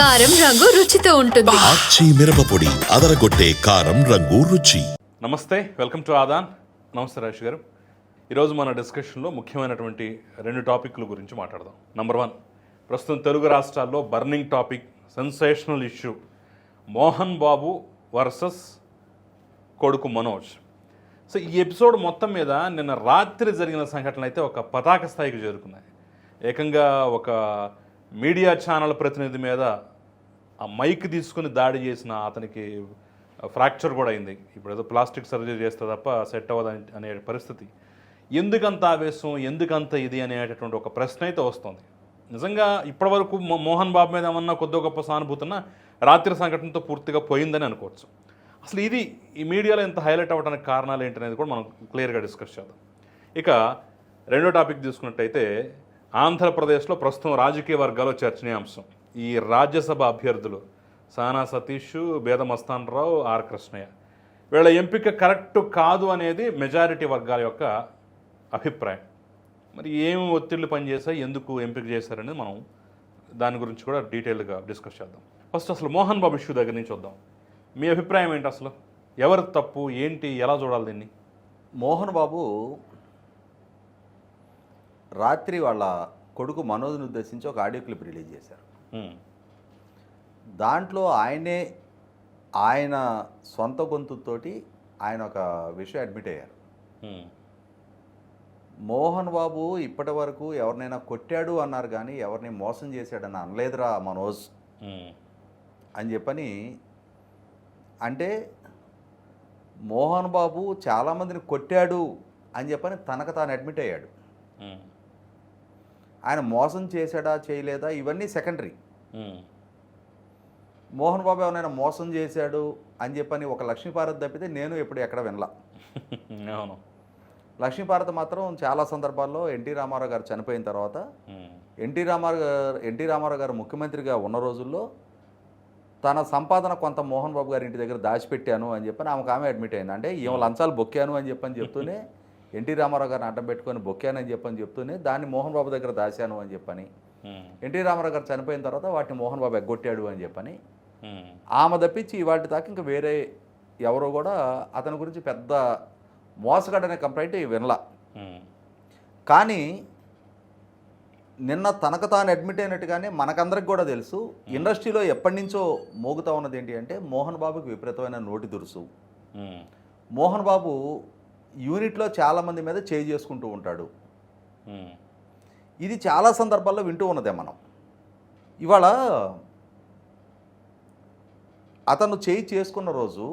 కారం రంగు రుచితో ఉంటుంది. ఆచి మిరపపొడి అదరగొట్టే కారం రంగు రుచి. నమస్తే, వెల్కమ్ టు ఆదాన్. నమస్తే రాజేష్ గారు. ఈరోజు మన డిస్కషన్లో ముఖ్యమైనటువంటి రెండు టాపిక్ల గురించి మాట్లాడదాం. నంబర్ 1, ప్రస్తుతం తెలుగు రాష్ట్రాల్లో burning topic, sensational issue, Mohan Babu versus కొడుకు మనోజ్. సో ఈ ఎపిసోడ్ మొత్తం మీద నిన్న రాత్రి జరిగిన సంఘటనలు అయితే ఒక పతాక స్థాయికి చేరుకున్నాయి. ఏకంగా ఒక మీడియా ఛానల్ ప్రతినిధి మీద ఆ మైక్ తీసుకుని దాడి చేసిన అతనికి ఫ్రాక్చర్ కూడా అయింది. ఇప్పుడు ఏదో ప్లాస్టిక్ సర్జరీ చేస్తే తప్ప సెట్ అవ్వదు అనే పరిస్థితి. ఎందుకంత ఆవేశం, ఎందుకంత ఇది అనేటటువంటి ఒక ప్రశ్న అయితే వస్తుంది. నిజంగా ఇప్పటివరకు మోహన్ బాబు మీద ఏమన్నా కొద్ది గొప్ప సానుభూతున్న రాత్రి సంఘటనతో పూర్తిగా పోయిందని అనుకోవచ్చు. అసలు ఇది ఈ మీడియాలో ఎంత హైలైట్ అవ్వడానికి కారణాలు ఏంటనేది కూడా మనం క్లియర్గా డిస్కస్ చేద్దాం. ఇక రెండో టాపిక్ తీసుకున్నట్టయితే ఆంధ్రప్రదేశ్లో ప్రస్తుతం రాజకీయ వర్గాల్లో చర్చనీయాంశం ఈ రాజ్యసభ అభ్యర్థులు సానా సతీష్, బేదమస్తాన్ రావు, ఆర్ కృష్ణయ్య. వీళ్ళ ఎంపిక కరెక్ట్ కాదు అనేది మెజారిటీ వర్గాల యొక్క అభిప్రాయం. మరి ఏమి ఒత్తిళ్లు పనిచేసాయి, ఎందుకు ఎంపిక చేశారనేది మనం దాని గురించి కూడా డీటెయిల్గా డిస్కస్ చేద్దాం. ఫస్ట్ అసలు మోహన్ బాబు ఇష్యూ దగ్గర నుంచి వద్దాం. మీ అభిప్రాయం ఏంటి? అసలు ఎవరి తప్పు ఏంటి, ఎలా చూడాలి దీన్ని? మోహన్ బాబు రాత్రి వాళ్ళ కొడుకు మనోజ్ని ఉద్దేశించి ఒక ఆడియో క్లిప్ రిలీజ్ చేశారు. దాంట్లో ఆయన సొంత గొంతుతోటి ఆయన ఒక విషయం అడ్మిట్ అయ్యారు. మోహన్ బాబు ఇప్పటి వరకు ఎవరినైనా కొట్టాడు అన్నారు కానీ ఎవరిని మోసం చేశాడని అనలేదురా మనోజ్ అని చెప్పని. అంటే మోహన్ బాబు చాలామందిని కొట్టాడు అని చెప్పని తనకు తాను అడ్మిట్ అయ్యాడు. ఆయన మోసం చేశాడా చేయలేదా ఇవన్నీ సెకండరీ. మోహన్ బాబు ఎవరైనా మోసం చేశాడు అని చెప్పని ఒక లక్ష్మీపార్వతి తప్పితే నేను ఎప్పుడు ఎక్కడ వినలా. అవును, లక్ష్మీపార్వతి మాత్రం చాలా సందర్భాల్లో ఎన్టీ రామారావు గారు చనిపోయిన తర్వాత ఎన్టీ రామారావు గారు ముఖ్యమంత్రిగా ఉన్న రోజుల్లో తన సంపాదన కొంత మోహన్ బాబు గారి ఇంటి దగ్గర దాచిపెట్టాను అని చెప్పని ఆమె అడ్మిట్ అయింది. అంటే ఈమె లంచాలు బొక్కాను అని చెప్తూనే ఎన్టీ రామారావు గారిని అడ్డం పెట్టుకొని బొక్కానని చెప్తూనే దాన్ని మోహన్ బాబు దగ్గర దాచాను అని చెప్పని. ఎన్టీ రామారావు గారు చనిపోయిన తర్వాత వాటిని మోహన్ బాబు ఎగ్గొట్టాడు అని చెప్పని ఆమె తప్పించి వాటి దాకా ఇంకా వేరే ఎవరో కూడా అతని గురించి పెద్ద మోసగాడనే కంప్లైంట్ వినలా. కానీ నిన్న తనకు తాను అడ్మిట్ అయినట్టుగానే మనకందరికి కూడా తెలుసు, ఇండస్ట్రీలో ఎప్పటి నుంచో మోగుతూ ఉన్నది ఏంటి అంటే మోహన్ బాబుకి విపరీతమైన నోటి దురుసు. మోహన్ బాబు యూనిట్లో చాలామంది మీద చేయి చేసుకుంటూ ఉంటాడు. ఇది చాలా సందర్భాల్లో వింటూ ఉన్నదే మనం. ఇవాళ అతను చేయి చేసుకున్న రోజు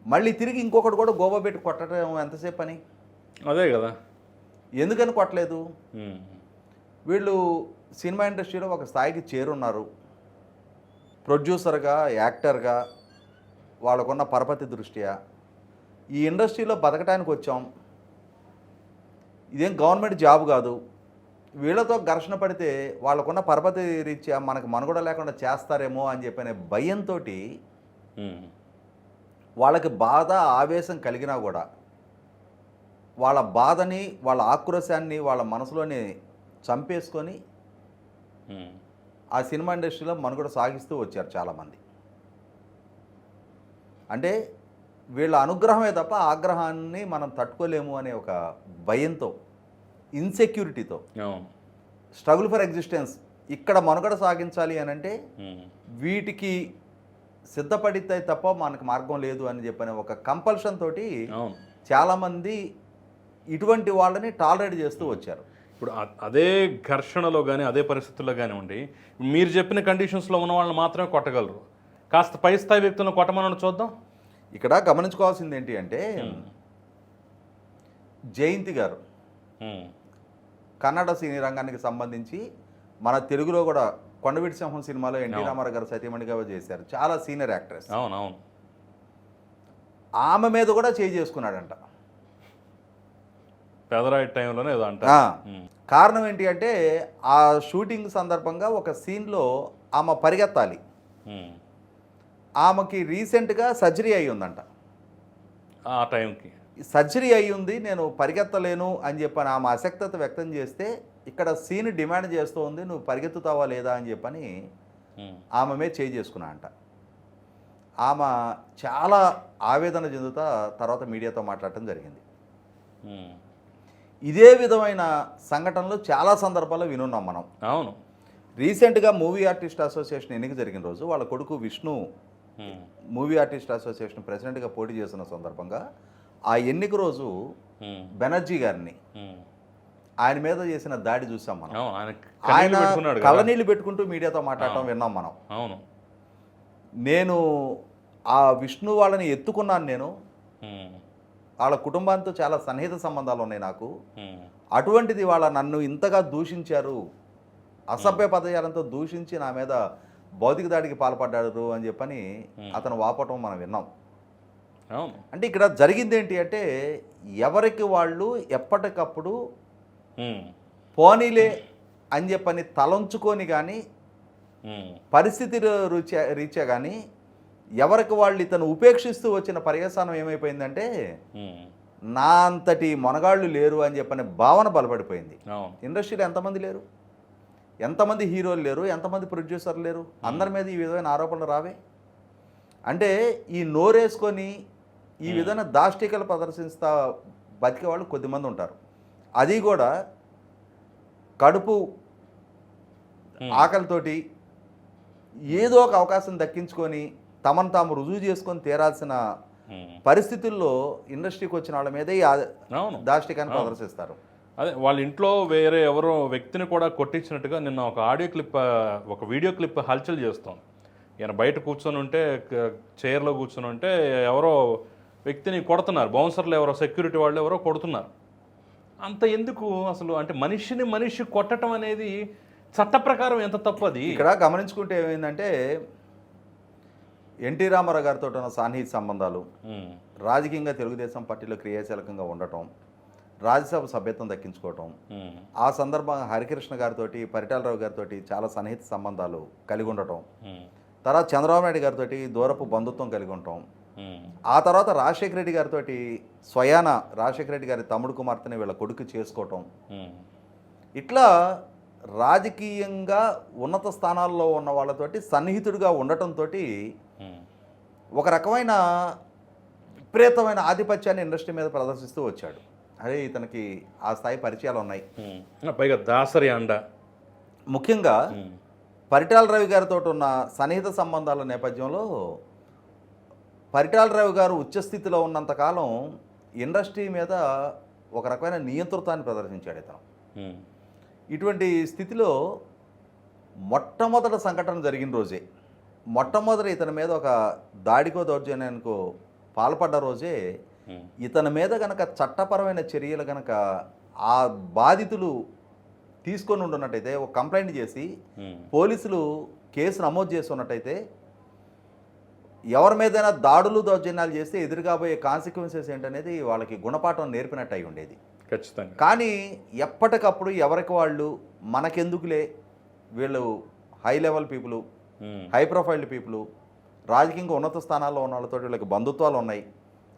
మళ్ళీ తిరిగి ఇంకొకటి కూడా గోవా పెట్టి కొట్టడం ఎంతసేపు అని? అదే కదా, ఎందుకని కొట్టలేదు? వీళ్ళు సినిమా ఇండస్ట్రీలో ఒక స్థాయికి చేరున్నారు. ప్రొడ్యూసర్గా, యాక్టర్గా వాళ్ళకున్న పరపతి దృష్ట్యా ఈ ఇండస్ట్రీలో బతకడానికి వచ్చాం. ఇదేం గవర్నమెంట్ జాబ్ కాదు. వీళ్ళతో ఘర్షణ పడితే వాళ్ళకున్న పరపతి రీత్యా మనకు మనుగడ లేకుండా చేస్తారేమో అని చెప్పిన భయంతో వాళ్ళకి బాధ, ఆవేశం కలిగినా కూడా వాళ్ళ బాధని, వాళ్ళ ఆక్రోశాన్ని వాళ్ళ మనసులోని చంపేసుకొని ఆ సినిమా ఇండస్ట్రీలో మనుగడ సాగిస్తూ వచ్చారు చాలామంది. అంటే వీళ్ళ అనుగ్రహమే తప్ప ఆగ్రహాన్ని మనం తట్టుకోలేము అనే ఒక భయంతో, ఇన్సెక్యూరిటీతో, స్ట్రగుల్ ఫర్ ఎగ్జిస్టెన్స్, ఇక్కడ మనుగడ సాగించాలి అని అంటే వీటికి సిద్ధపడితే తప్ప మనకు మార్గం లేదు అని చెప్పిన ఒక కంపల్షన్ తోటి చాలామంది ఇటువంటి వాళ్ళని టాలరేట్ చేస్తూ వచ్చారు. ఇప్పుడు అదే ఘర్షణలో కానీ అదే పరిస్థితుల్లో కానివ్వండి, మీరు చెప్పిన కండిషన్స్లో ఉన్న వాళ్ళని మాత్రమే కొట్టగలరు. కాస్త పై స్థాయి వ్యక్తులను కొట్టమని చూద్దాం. ఇక్కడ గమనించుకోవాల్సింది ఏంటి అంటే జయంతి గారు కన్నడ సినీ రంగానికి సంబంధించి మన తెలుగులో కూడా కొండవీటి సింహం సినిమాలో ఎన్టీ రామారావు గారు సతీమణిగా చేశారు. చాలా సీనియర్ యాక్ట్రెస్. అవునవును. ఆమె మీద కూడా చేయి చేసుకున్నాడంట పెదరాయి టైంలోనే ఏదో అంట. కారణం ఏంటి అంటే ఆ షూటింగ్ సందర్భంగా ఒక సీన్లో ఆమె పరిగెత్తాలి. ఆమెకి రీసెంట్గా సర్జరీ అయి ఉందంట. ఆ టైంకి సర్జరీ అయి ఉంది, నేను పరిగెత్తలేను అని చెప్పని ఆమె అసక్తత వ్యక్తం చేస్తే ఇక్కడ సీన్ డిమాండ్ చేస్తూ ఉంది, నువ్వు పరిగెత్తుతావా లేదా అని చెప్పని ఆమె మీద చేయి చేసుకున్నా అంట. ఆమె చాలా ఆవేదన చెందుతా తర్వాత మీడియాతో మాట్లాడటం జరిగింది. ఇదే విధమైన సంఘటనలు చాలా సందర్భాల్లో వినున్నాం మనం. అవును. రీసెంట్గా మూవీ ఆర్టిస్ట్ అసోసియేషన్ ఎన్నిక జరిగిన రోజు వాళ్ళ కొడుకు విష్ణు మూవీ ఆర్టిస్ట్ అసోసియేషన్ ప్రెసిడెంట్గా పోటీ చేసిన సందర్భంగా ఆ ఎన్నిక రోజు బెనర్జీ గారిని ఆయన మీద చేసిన దాడి చూసాం మనం. ఆయన కళ్ళనీళ్ళు పెట్టుకుంటూ మీడియాతో మాట్లాడటం విన్నాం మనం. అవును. నేను ఆ విష్ణు వాళ్ళని ఎత్తుకున్నాను. నేను వాళ్ళ కుటుంబంతో చాలా సన్నిహిత సంబంధాలు ఉన్నాయి నాకు. అటువంటిది వాళ్ళ నన్ను ఇంతగా దూషించారు, అసభ్య పదజాలంతో దూషించి నా మీద భౌతిక దాడికి పాల్పడ్డారు అని చెప్పని అతను వాపటం మనం విన్నాం. అంటే ఇక్కడ జరిగింది ఏంటి అంటే ఎవరికి వాళ్ళు ఎప్పటికప్పుడు పోనీలే అని చెప్పని తలంచుకొని కానీ పరిస్థితి రీత్యా కానీ ఎవరికి వాళ్ళు ఇతను ఉపేక్షిస్తూ వచ్చిన పర్యవసానం ఏమైపోయిందంటే నా అంతటి మొనగాళ్ళు లేరు అని చెప్పని భావన బలపడిపోయింది. ఇండస్ట్రీలో ఎంతమంది లేరు, ఎంతమంది హీరోలు లేరు, ఎంతమంది ప్రొడ్యూసర్లు లేరు, అందరి మీద ఈ విధమైన ఆరోపణలు రావే. అంటే ఈ నోరేసుకొని ఈ విధమైన దాష్టికలు ప్రదర్శిస్తా బతికే వాళ్ళు కొద్దిమంది ఉంటారు. అది కూడా కడుపు ఆకలితోటి ఏదో ఒక అవకాశం దక్కించుకొని తమను తాము రుజువు చేసుకొని తీరాల్సిన పరిస్థితుల్లో ఇండస్ట్రీకి వచ్చిన వాళ్ళ మీదే దాష్టికాన్ని ప్రదర్శిస్తారు. అదే వాళ్ళ ఇంట్లో వేరే ఎవరో వ్యక్తిని కూడా కొట్టించినట్టుగా నిన్న ఒక ఆడియో క్లిప్, ఒక వీడియో క్లిప్ హల్చల్ చేస్తాం. ఈయన బయట కూర్చొని ఉంటే, చైర్లో కూర్చొని ఉంటే ఎవరో వ్యక్తిని కొడుతున్నారు, బౌన్సర్లు ఎవరో, సెక్యూరిటీ వాళ్ళు ఎవరో కొడుతున్నారు. అంత ఎందుకు అసలు? అంటే మనిషి కొట్టడం అనేది చట్ట ప్రకారం ఎంత తప్పు? అది ఇక్కడ గమనించుకుంటే ఏమైందంటే ఎన్టీ రామారావు గారితో ఉన్న సాన్నిహిత సంబంధాలు, రాజకీయంగా తెలుగుదేశం పార్టీలో క్రియాశీలకంగా ఉండటం, రాజ్యసభ సభ్యత్వం దక్కించుకోవటం, ఆ సందర్భంగా హరికృష్ణ గారితో, పరిటాలరావు గారితో చాలా సన్నిహిత సంబంధాలు కలిగి ఉండటం, తర్వాత చంద్రబాబు నాయుడు గారితో దూరపు బంధుత్వం కలిగి ఉండటం, ఆ తర్వాత రాజశేఖర రెడ్డి గారితో స్వయాన రాజశేఖర రెడ్డి గారి తమ్ముడు కుమార్తెని వీళ్ళ కొడుకు చేసుకోవటం, ఇట్లా రాజకీయంగా ఉన్నత స్థానాల్లో ఉన్న వాళ్ళతోటి సన్నిహితుడిగా ఉండటంతో ఒక రకమైన విపరీతమైన ఆధిపత్యాన్ని ఇండస్ట్రీ మీద ప్రదర్శిస్తూ వచ్చాడు. అదే ఇతనికి ఆ స్థాయి పరిచయాలు ఉన్నాయి. పైగా దాసరి అండ. ముఖ్యంగా పరిటాల రవి గారితో ఉన్న సన్నిహిత సంబంధాల నేపథ్యంలో పరిటాల రవి గారు ఉచ్చస్థితిలో ఉన్నంతకాలం ఇండస్ట్రీ మీద ఒక రకమైన నియంతృత్వాన్ని ప్రదర్శించాడు ఇతను. ఇటువంటి స్థితిలో మొట్టమొదటి సంఘటన జరిగిన రోజే, మొట్టమొదటి ఇతని మీద ఒక దాడికో దౌర్జన్యానికో పాల్పడ్డ రోజే ఇతని మీద గనక చట్టపరమైన చర్యలు గనక ఆ బాధితులు తీసుకొని ఉంటున్నట్టయితే, ఒక కంప్లైంట్ చేసి పోలీసులు కేసు నమోదు చేస్తున్నట్టయితే, ఎవరి మీదైనా దాడులు దౌర్జన్యాలు చేస్తే ఎదురుగాబోయే కాన్సిక్వెన్సెస్ ఏంటనేది వాళ్ళకి గుణపాఠం నేర్పినట్టు అయి ఉండేది. ఖచ్చితంగా. కానీ ఎప్పటికప్పుడు ఎవరికి వాళ్ళు మనకెందుకులే, వీళ్ళు high level people, high profiled people, రాజకీయంగా ఉన్నత స్థానాల్లో ఉన్న వాళ్ళతో వీళ్ళకి బంధుత్వాలు ఉన్నాయి,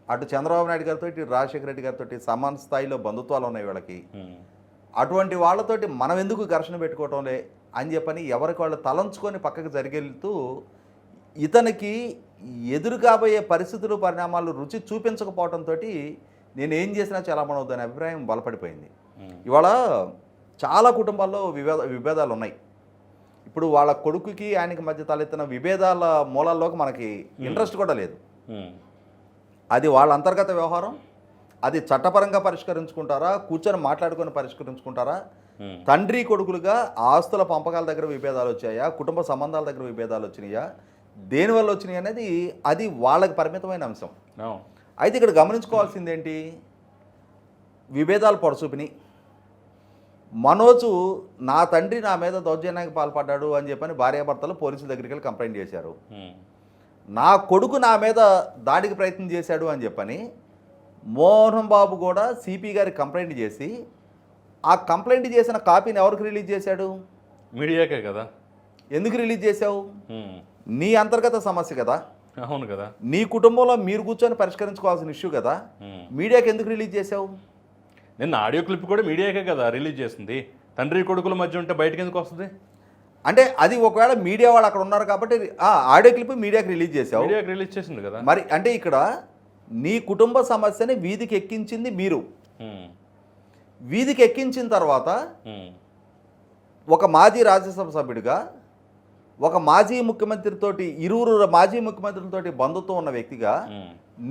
అటు చంద్రబాబు నాయుడు గారితో ఇటు రాజశేఖర రెడ్డి గారితో సమాన స్థాయిలో బంధుత్వాలు ఉన్నాయి వీళ్ళకి, అటువంటి వాళ్ళతోటి మనం ఎందుకు ఘర్షణ పెట్టుకోవటంలే అని చెప్పని ఎవరికి వాళ్ళు తలంచుకొని పక్కకు జరిగెళ్తూ ఇతనికి ఎదురు కాబోయే పరిస్థితులు పరిణామాలు రుచి చూపించకపోవడంతో నేనేం చేసినా చాలా మనవుద్దనే అభిప్రాయం బలపడిపోయింది. ఇవాళ చాలా కుటుంబాల్లో విభేదాలు ఉన్నాయి. ఇప్పుడు వాళ్ళ కొడుకుకి ఆయనకి మధ్య తలెత్తిన విభేదాల మూలాల్లోకి మనకి ఇంట్రెస్ట్ కూడా లేదు. అది వాళ్ళ అంతర్గత వ్యవహారం. అది చట్టపరంగా పరిష్కరించుకుంటారా, కూర్చొని మాట్లాడుకొని పరిష్కరించుకుంటారా, తండ్రి కొడుకులుగా ఆస్తుల పంపకాల దగ్గర విభేదాలు వచ్చాయా, కుటుంబ సంబంధాల దగ్గర విభేదాలు వచ్చినాయా, దేనివల్ల వచ్చినాయి అనేది అది వాళ్ళకి పరిమితమైన అంశం. అయితే ఇక్కడ గమనించుకోవాల్సింది ఏంటి, విభేదాలు పొడసూపిని మనోజు నా తండ్రి నా మీద దౌర్జన్యానికి పాల్పడ్డాడు అని చెప్పని భార్యాభర్తలు పోలీసుల దగ్గరికి వెళ్ళి కంప్లైంట్ చేశారు. నా కొడుకు నా మీద దాడికి ప్రయత్నం చేశాడు అని చెప్పని మోహన్ బాబు కూడా సిపి గారికి కంప్లైంట్ చేసి ఆ కంప్లైంట్ చేసిన కాపీని ఎవరికి రిలీజ్ చేశాడు? మీడియాకే కదా. ఎందుకు రిలీజ్ చేశావు? నీ అంతర్గత సమస్య కదా. అవును కదా. నీ కుటుంబంలో మీరు కూర్చొని పరిష్కరించుకోవాల్సిన ఇష్యూ కదా. మీడియాకి ఎందుకు రిలీజ్ చేసావు? నిన్న ఆడియో క్లిప్ కూడా మీడియాకే కదా రిలీజ్ చేసింది. తండ్రి కొడుకుల మధ్య ఉంటే బయటకు ఎందుకు వస్తుంది? అంటే అది ఒకవేళ మీడియా వాళ్ళు అక్కడ ఉన్నారు కాబట్టి ఆడియో క్లిప్ మీడియాకి రిలీజ్ చేసావు. మీడియాకి రిలీజ్ చేసింది కదా. మరి అంటే ఇక్కడ నీ కుటుంబ సమస్యని వీధికి ఎక్కించింది మీరు. వీధికి ఎక్కించిన తర్వాత ఒక మాజీ రాజ్యసభ సభ్యుడిగా, ఒక మాజీ ముఖ్యమంత్రితోటి, ఇరువురు మాజీ ముఖ్యమంత్రులతోటి బంధుత్వం ఉన్న వ్యక్తిగా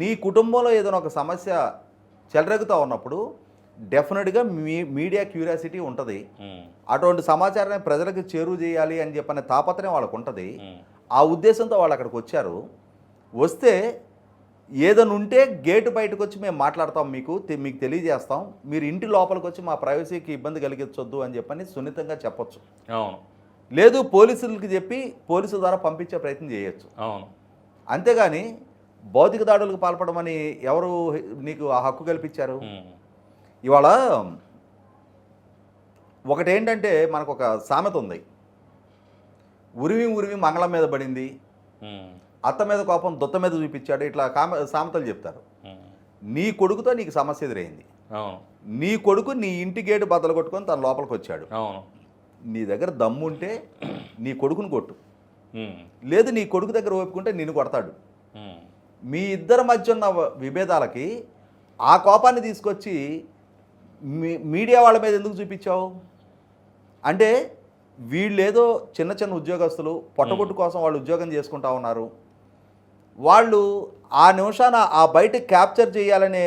నీ కుటుంబంలో ఏదైనా ఒక సమస్య చెలరెగుతూ ఉన్నప్పుడు డెఫినెట్గా మీడియా క్యూరియాసిటీ ఉంటుంది. అటువంటి సమాచారాన్ని ప్రజలకు చేరువ చేయాలి అని చెప్పనే తాపత్రయం వాళ్ళకు ఉంటుంది. ఆ ఉద్దేశంతో వాళ్ళు అక్కడికి వచ్చారు. వస్తే ఏదైనా ఉంటే గేటు బయటకు వచ్చి మేము మాట్లాడతాం, మీకు తెలియజేస్తాం, మీరు ఇంటి లోపలికి వచ్చి మా ప్రైవసీకి ఇబ్బంది కలిగించొద్దు అని చెప్పని సున్నితంగా చెప్పొచ్చు. అవును. లేదు పోలీసులకి చెప్పి పోలీసుల ద్వారా పంపించే ప్రయత్నం చేయొచ్చు. అవును. అంతేగాని భౌతిక దాడులకు పాల్పడమని ఎవరు నీకు ఆ హక్కు కల్పించారు? ఇవాళ ఒకటేంటంటే మనకు ఒక సామెత ఉంది, ఉరివి ఉరివి మంగళం మీద పడింది, అత్త మీద కోపం దొత్త మీద చూపించాడు, ఇట్లా సామెతలు చెప్తారు. నీ కొడుకుతో నీకు సమస్య ఎదురైంది. నీ కొడుకు నీ ఇంటి గేటు బద్దలు కొట్టుకొని తన లోపలికి వచ్చాడు. నీ దగ్గర దమ్ముంటే నీ కొడుకుని కొట్టు, లేదు నీ కొడుకు దగ్గర ఓపుకుంటే నిన్ను కొడతాడు. మీ ఇద్దరి మధ్య ఉన్న విభేదాలకి ఆ కోపాన్ని తీసుకొచ్చి మీడియా వాళ్ళ మీద ఎందుకు చూపించావు? అంటే వీళ్ళేదో చిన్న చిన్న ఉద్యోగస్తులు, పొట్టగొట్టు కోసం వాళ్ళు ఉద్యోగం చేసుకుంటా ఉన్నారు. వాళ్ళు ఆ నిమిషాన ఆ బయట క్యాప్చర్ చేయాలనే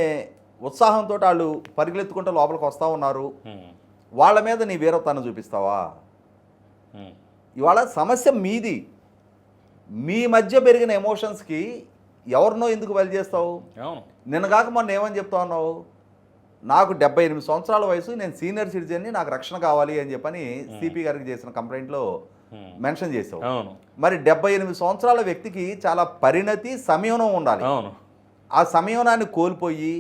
ఉత్సాహంతో వాళ్ళు పరిగెత్తుకుంటూ లోపలికి వస్తూ ఉన్నారు. వాళ్ళ మీద నీ వీరత్వాన్ని చూపిస్తావా? ఇవాళ సమస్య మీది. మీ మధ్య పెరిగిన ఎమోషన్స్కి ఎవరినో ఎందుకు బలి చేస్తావు? నిన్నగాక మొన్న ఏమని చెప్తా ఉన్నావు? నాకు 78 సంవత్సరాల వయసు, నేను సీనియర్ సిటిజన్ని, నాకు రక్షణ కావాలి అని చెప్పని సిపి గారికి చేసిన కంప్లైంట్లో మెన్షన్ చేసావు. మరి 78 సంవత్సరాల వ్యక్తికి చాలా పరిణతి, సంయమనం ఉండాలి. ఆ సంయమనాన్ని కోల్పోయి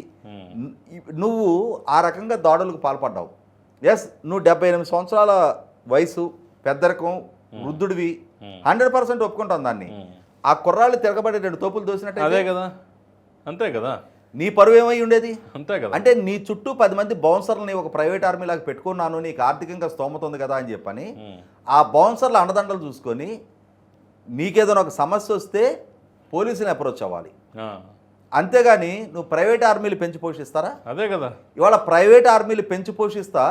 నువ్వు ఆ రకంగా దాడులకు పాల్పడ్డావు. ఎస్, నువ్వు 78 సంవత్సరాల వయసు, పెద్దరకం, వృద్ధుడివి, 100% ఒప్పుకుంటాం దాన్ని. ఆ కుర్రాళ్ళు తిరగబడి 2 తోపులు దోసినట్టు అదే కదా, అంతే కదా. నీ పరువు ఏమై ఉండేది? అంతే కదా. అంటే నీ చుట్టూ 10 మంది బౌన్సర్లని ఒక ప్రైవేట్ ఆర్మీ లాగా పెట్టుకున్నాను, నీకు ఆర్థికంగా స్తోమత ఉంది కదా అని చెప్పని ఆ బౌన్సర్ల అండదండలు చూసుకొని నీకేదైనా ఒక సమస్య వస్తే పోలీసుని అప్రోచ్ అవ్వాలి. అంతేగాని నువ్వు ప్రైవేట్ ఆర్మీలు పెంచి పోషిస్తారా? అదే కదా. ఇవాళ ప్రైవేట్ ఆర్మీలు పెంచి పోషిస్తా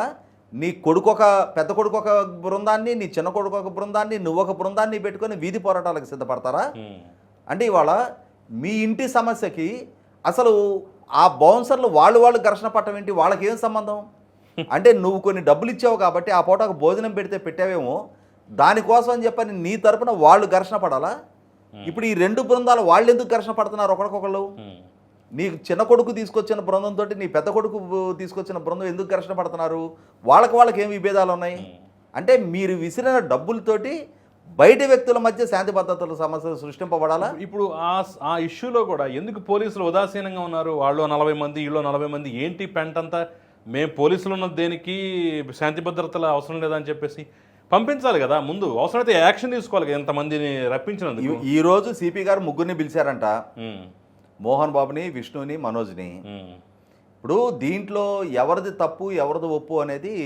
నీ కొడుకు ఒక పెద్ద కొడుకు ఒక బృందాన్ని, నీ చిన్న కొడుకు ఒక బృందాన్ని, నువ్వు ఒక బృందాన్ని పెట్టుకొని వీధి పోరాటాలకు సిద్ధపడతారా? అంటే ఇవాళ మీ ఇంటి సమస్యకి అసలు ఆ బౌన్సర్లు వాళ్ళు ఘర్షణ పట్టడం ఏంటి? వాళ్ళకి ఏం సంబంధం? అంటే నువ్వు కొన్ని డబ్బులు ఇచ్చావు కాబట్టి ఆ పూట ఒక భోజనం పెడితే పెట్టావేమో, దానికోసం అని చెప్పని నీ తరపున వాళ్ళు ఘర్షణ పడాలా? ఇప్పుడు ఈ 2 బృందాలు వాళ్ళు ఎందుకు ఘర్షణ పడుతున్నారు ఒకరికొకళ్ళు? నీ చిన్న కొడుకు తీసుకొచ్చిన బృందంతో నీ పెద్ద కొడుకు తీసుకొచ్చిన బృందం ఎందుకు ఘర్షణ పడుతున్నారు? వాళ్ళకి ఏం విభేదాలు ఉన్నాయి? అంటే మీరు విసిరిన డబ్బులతోటి బయట వ్యక్తుల మధ్య శాంతి భద్రతల సమస్యలు సృష్టింపబడాలా? ఇప్పుడు ఆ ఇష్యూలో కూడా ఎందుకు పోలీసులు ఉదాసీనంగా ఉన్నారు? వాళ్ళు 40 మంది, వీళ్ళు 40 మంది, ఏంటి పెంటంతా? మేము పోలీసులు ఉన్నది దేనికి, శాంతి భద్రతల అవసరం లేదని చెప్పేసి పంపించాలి కదా. ముందు అవసరమైతే యాక్షన్ తీసుకోవాలి కదా, ఎంతమందిని రప్పించినందుకు. ఈరోజు సిపి గారు 3 పిలిచారంట, మోహన్ బాబుని, విష్ణుని, మనోజ్ని. ఇప్పుడు దీంట్లో ఎవరిది తప్పు ఎవరిది ఒప్పు అనేది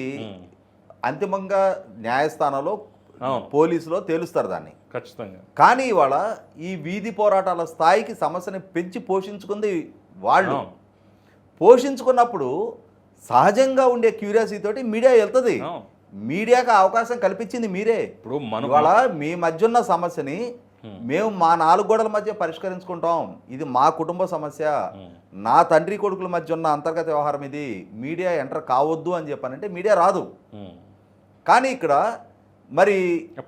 అంతిమంగా న్యాయస్థానంలో పోలీసులో తేలుస్తారు దాన్ని ఖచ్చితంగా. కానీ ఇవాళ ఈ వీధి పోరాటాల స్థాయికి సమస్యని పెంచి పోషించుకుంది వాళ్ళు. పోషించుకున్నప్పుడు సహజంగా ఉండే క్యూరియాసిటీ తోటి మీడియా వెళ్తుంది. మీడియాకి అవకాశం కల్పించింది మీరే. ఇప్పుడు ఇవాళ మీ మధ్య ఉన్న సమస్యని మేము మా 4 గోడల మధ్య పరిష్కరించుకుంటాం, ఇది మా కుటుంబ సమస్య, నా తండ్రి కొడుకుల మధ్య ఉన్న అంతర్గత వ్యవహారం, ఇది మీడియా ఎంటర్ కావద్దు అని చెప్పానంటే మీడియా రాదు. కానీ ఇక్కడ మరి